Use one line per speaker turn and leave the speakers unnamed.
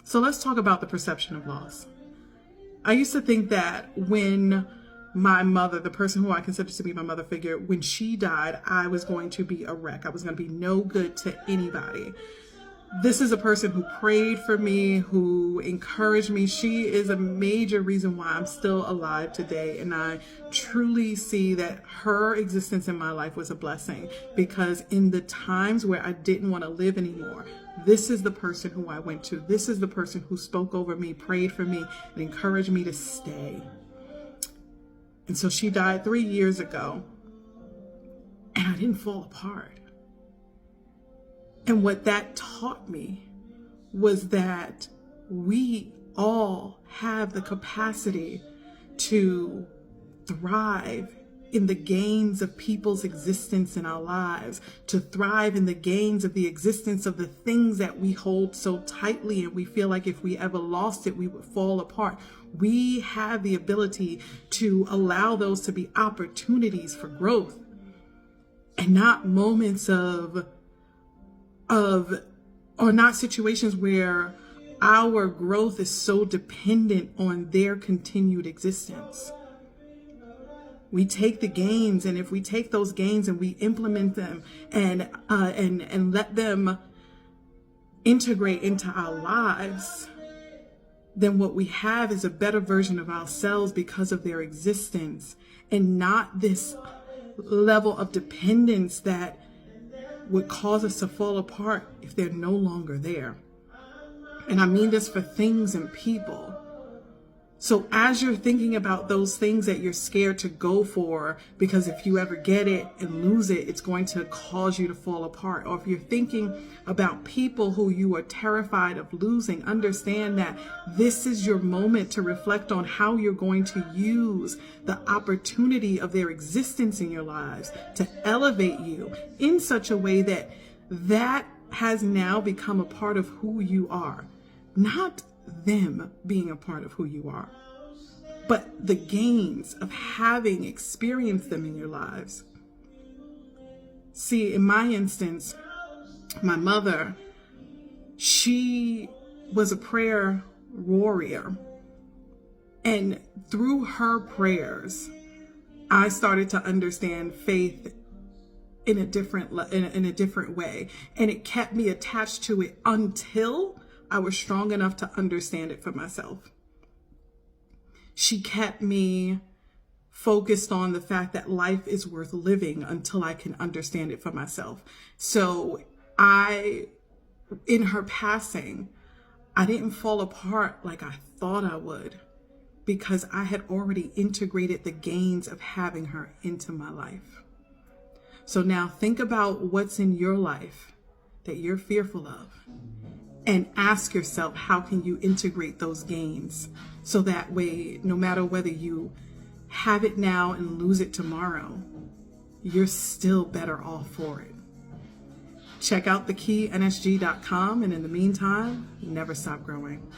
So let's talk about the perception of loss. I used to think that when my mother, the person who I consider to be my mother figure, when she died, I was going to be a wreck. I was going to be no good to anybody. This is a person who prayed for me, who encouraged me. She is a major reason why I'm still alive today. And I truly see that her existence in my life was a blessing, because in the times where I didn't want to live anymore, this is the person who I went to. This is the person who spoke over me, prayed for me, and encouraged me to stay. And so she died 3 years ago, and I didn't fall apart. And what that taught me was that we all have the capacity to thrive in the gains of people's existence in our lives, to thrive in the gains of the existence of the things that we hold so tightly and we feel like if we ever lost it, we would fall apart. We have the ability to allow those to be opportunities for growth and not moments or not situations where our growth is so dependent on their continued existence. We take the gains, and if we take those gains and we implement them and let them integrate into our lives, then what we have is a better version of ourselves because of their existence, and not this level of dependence that would cause us to fall apart if they're no longer there. And I mean this for things and people. So as you're thinking about those things that you're scared to go for, because if you ever get it and lose it, it's going to cause you to fall apart. Or if you're thinking about people who you are terrified of losing, understand that this is your moment to reflect on how you're going to use the opportunity of their existence in your lives to elevate you in such a way that that has now become a part of who you are. Not them being a part of who you are, but the gains of having experienced them in your lives. See, in my instance, my mother, she was a prayer warrior. And through her prayers, I started to understand faith in a different way. And it kept me attached to it until I was strong enough to understand it for myself. She kept me focused on the fact that life is worth living until I can understand it for myself. So in her passing, I didn't fall apart like I thought I would, because I had already integrated the gains of having her into my life. So now think about what's in your life that you're fearful of, and ask yourself, how can you integrate those gains? So that way, no matter whether you have it now and lose it tomorrow, you're still better off for it. Check out theKeyNSG.com, and in the meantime, never stop growing.